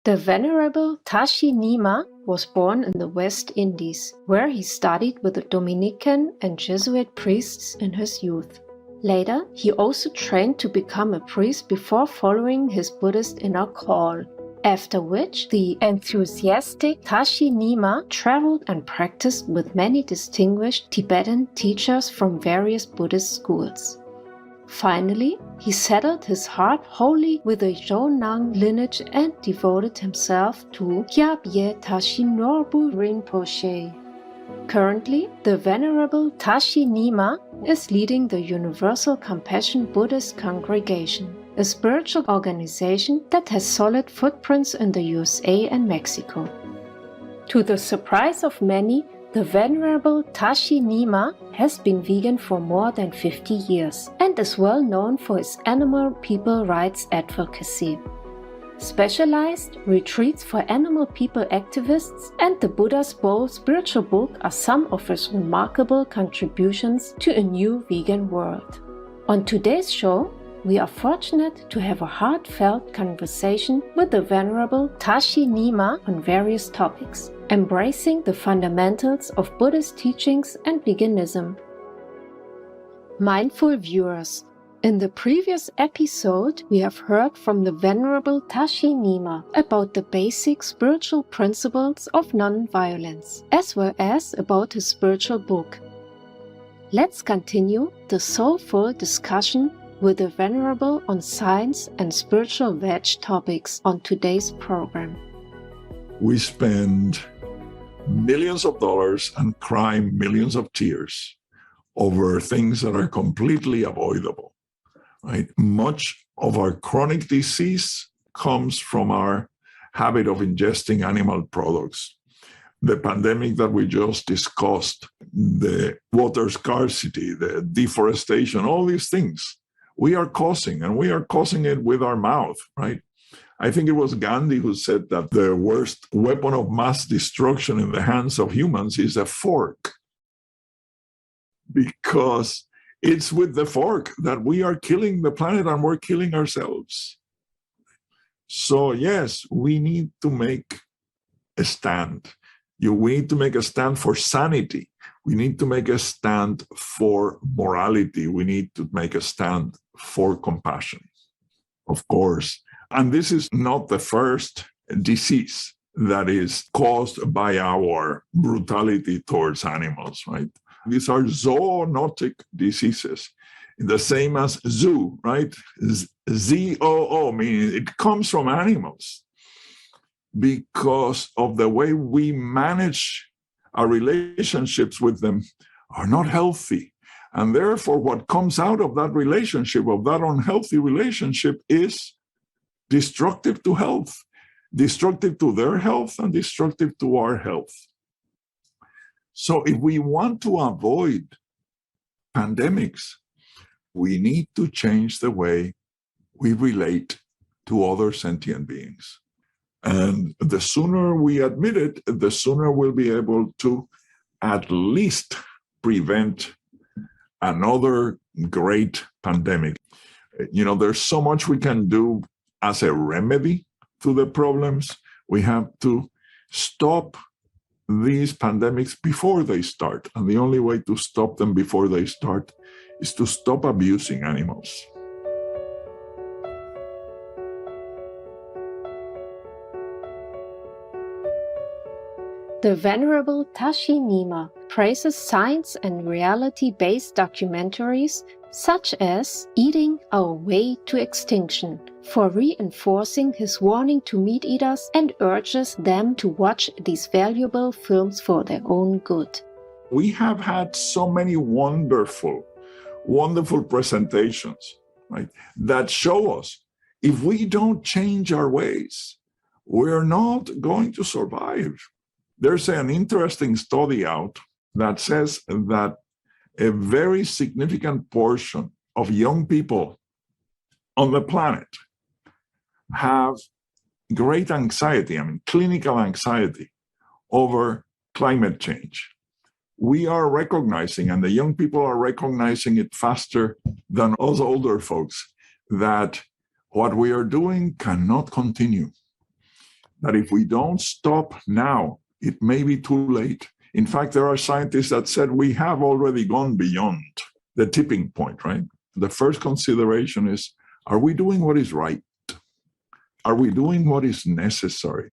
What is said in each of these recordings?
The Venerable Tashi Nyima was born in the West Indies, where he studied with the Dominican and Jesuit priests in his youth. Later, he also trained to become a priest before following his Buddhist inner call, after which the enthusiastic Tashi Nyima traveled and practiced with many distinguished Tibetan teachers from various Buddhist schools. Finally, he settled his heart wholly with the Jonang lineage and devoted himself to Gyabye Tashi Norbu Rinpoche. Currently, the Venerable Tashi Nyima is leading the Universal Compassion Buddhist Congregation, a spiritual organization that has solid footprints in the USA and Mexico. To the surprise of many, the Venerable Tashi Nyima has been vegan for more than 50 years and is well known for his animal people rights advocacy. Specialized retreats for animal people activists and the Buddha's Bowl spiritual book are some of his remarkable contributions to a new vegan world. On today's show, we are fortunate to have a heartfelt conversation with the Venerable Tashi Nyima on various topics, embracing the fundamentals of Buddhist teachings and veganism. Mindful viewers, in the previous episode, we have heard from the Venerable Tashi Nyima about the basic spiritual principles of non-violence, as well as about his spiritual book. Let's continue the soulful discussion with the Venerable on science and spiritual veg topics on today's program. We spend millions of dollars and cry millions of tears over things that are completely avoidable, right? Much of our chronic disease comes from our habit of ingesting animal products. The pandemic that we just discussed, the water scarcity, the deforestation, all these things we are causing, and we are causing it with our mouth, right? I think it was Gandhi who said that the worst weapon of mass destruction in the hands of humans is a fork, because it's with the fork that we are killing the planet and we're killing ourselves. So yes, we need to make a stand. We need to make a stand for sanity. We need to make a stand for morality. We need to make a stand for compassion, of course. And this is not the first disease that is caused by our brutality towards animals, right? These are zoonotic diseases, the same as zoo, right? Z-O-O, meaning it comes from animals because of the way we manage our relationships with them are not healthy. And therefore, what comes out of that relationship, of that unhealthy relationship, is destructive to health, destructive to their health, and destructive to our health. So if we want to avoid pandemics, we need to change the way we relate to other sentient beings. And the sooner we admit it, the sooner we'll be able to at least prevent another great pandemic. You know, there's so much we can do as a remedy to the problems. We have to stop these pandemics before they start. And the only way to stop them before they start is to stop abusing animals. The Venerable Tashi Nyima praises science and reality-based documentaries such as Eating Our Way to Extinction for reinforcing his warning to meat-eaters and urges them to watch these valuable films for their own good. We have had so many wonderful presentations, right, that show us if we don't change our ways, we're not going to survive. There's an interesting study out that says that a very significant portion of young people on the planet have great anxiety, clinical anxiety over climate change. We are recognizing, and the young people are recognizing it faster than us older folks, that what we are doing cannot continue. that if we don't stop now, it may be too late. In fact, there are scientists that said we have already gone beyond the tipping point, right? The first consideration is, are we doing what is right? Are we doing what is necessary?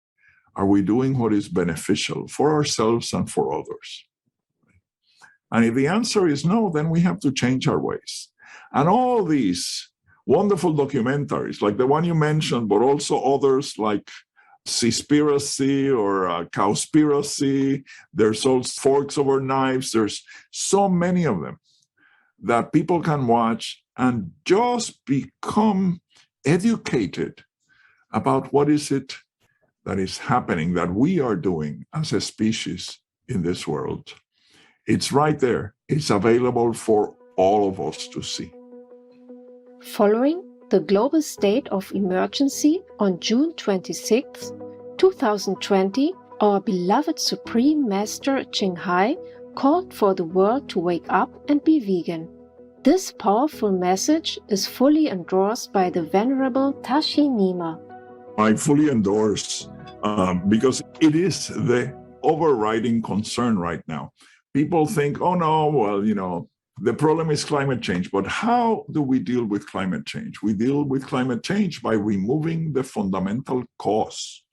Are we doing what is beneficial for ourselves and for others? And if the answer is no, then we have to change our ways. And all these wonderful documentaries, like the one you mentioned, but also others like Seaspiracy or Cowspiracy, there's also Forks Over Knives, there's so many of them that people can watch and just become educated about what is it that is happening, that we are doing as a species in this world. It's right there. It's available for all of us to see. Following the global state of emergency on June 26, 2020, our beloved Supreme Master Ching Hai called for the world to wake up and be vegan. This powerful message is fully endorsed by the Venerable Tashi Nyima. I fully endorse because it is the overriding concern right now. People think, oh no, well, the problem is climate change. But how do we deal with climate change? We deal with climate change by removing the fundamental cause,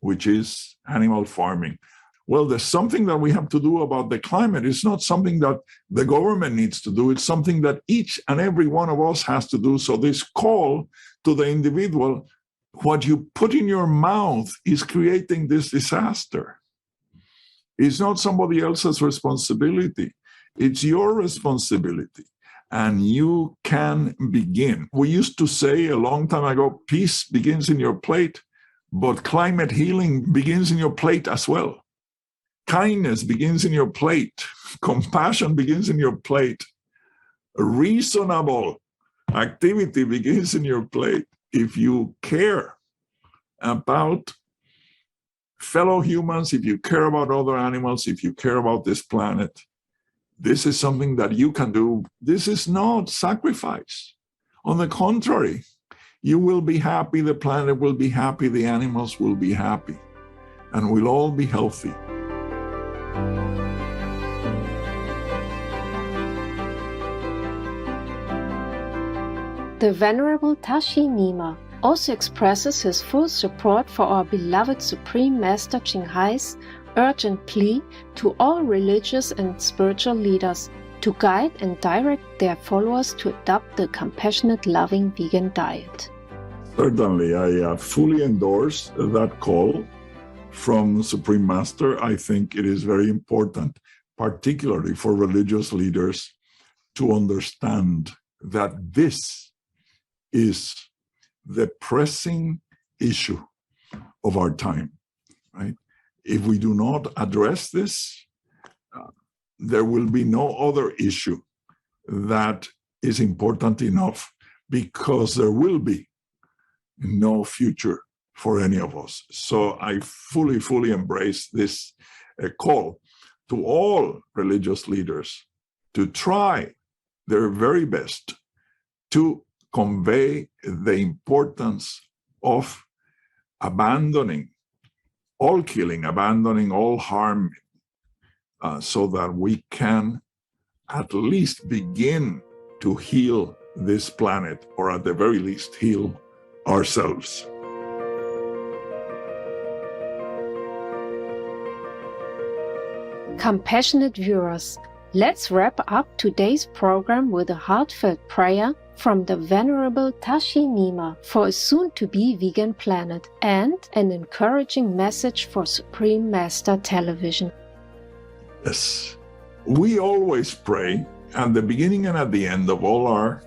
which is animal farming. Well, there's something that we have to do about the climate. It's not something that the government needs to do. It's something that each and every one of us has to do. So this call to the individual, what you put in your mouth is creating this disaster. It's not somebody else's responsibility. It's your responsibility. And you can begin. We used to say a long time ago, peace begins in your plate, but climate healing begins in your plate as well. Kindness begins in your plate. Compassion begins in your plate. Reasonable activity begins in your plate. If you care about fellow humans, if you care about other animals, if you care about this planet, this is something that you can do. This is not sacrifice. On the contrary, you will be happy, the planet will be happy, the animals will be happy, and we'll all be healthy. The Venerable Tashi Nyima also expresses his full support for our beloved Supreme Master Ching Hai's urgent plea to all religious and spiritual leaders to guide and direct their followers to adopt the compassionate, loving vegan diet. Certainly, I fully endorse that call from the Supreme Master. I think it is very important, particularly for religious leaders, to understand that this is the pressing issue of our time, right? If we do not address this, there will be no other issue that is important enough, because there will be no future for any of us. So I fully embrace this call to all religious leaders to try their very best to convey the importance of abandoning all killing, abandoning all harm, so that we can at least begin to heal this planet, or at the very least heal ourselves. Compassionate viewers, let's wrap up today's program with a heartfelt prayer from the Venerable Tashi Nyima for a soon-to-be vegan planet, and an encouraging message for Supreme Master Television. Yes, we always pray at the beginning and at the end of all our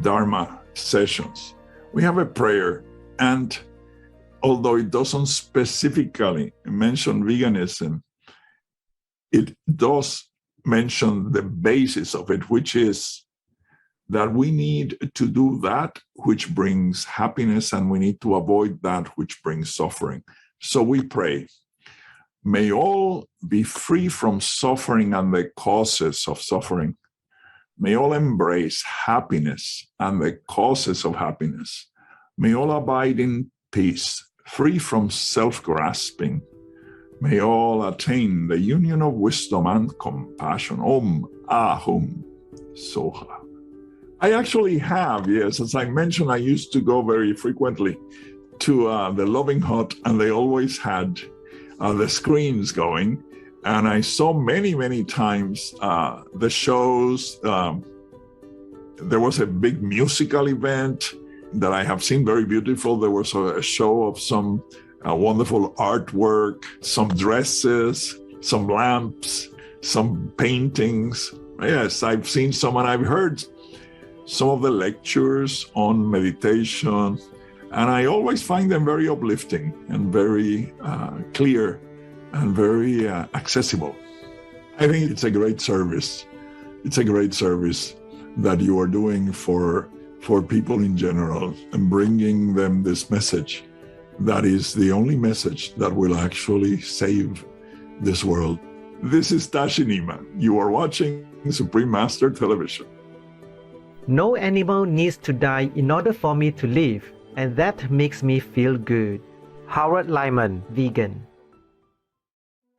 Dharma sessions. We have a prayer, and although it doesn't specifically mention veganism, it does mention the basis of it, which is that we need to do that which brings happiness, and we need to avoid that which brings suffering. So we pray, may all be free from suffering and the causes of suffering. May all embrace happiness and the causes of happiness. May all abide in peace free from self-grasping. May all attain the union of wisdom and compassion. Om Ahum Soha. I actually have, yes, as I mentioned, I used to go very frequently to the Loving Hut, and they always had the screens going. And I saw many times the shows. There was a big musical event that I have seen, very beautiful. There was a show of some wonderful artwork, some dresses, some lamps, some paintings. Yes, I've seen some, and I've heard some of the lectures on meditation, and I always find them very uplifting and very clear and very accessible. I think it's a great service. It's a great service that you are doing for people in general, and bringing them this message that is the only message that will actually save this world. This is Tashi Nyima. You are watching Supreme Master Television. No animal needs to die in order for me to live, and that makes me feel good. Howard Lyman, vegan.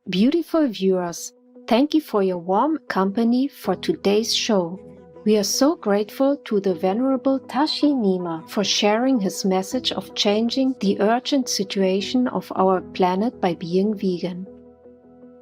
Beautiful viewers, thank you for your warm company for today's show. We are so grateful to the Venerable Tashi Nyima for sharing his message of changing the urgent situation of our planet by being vegan.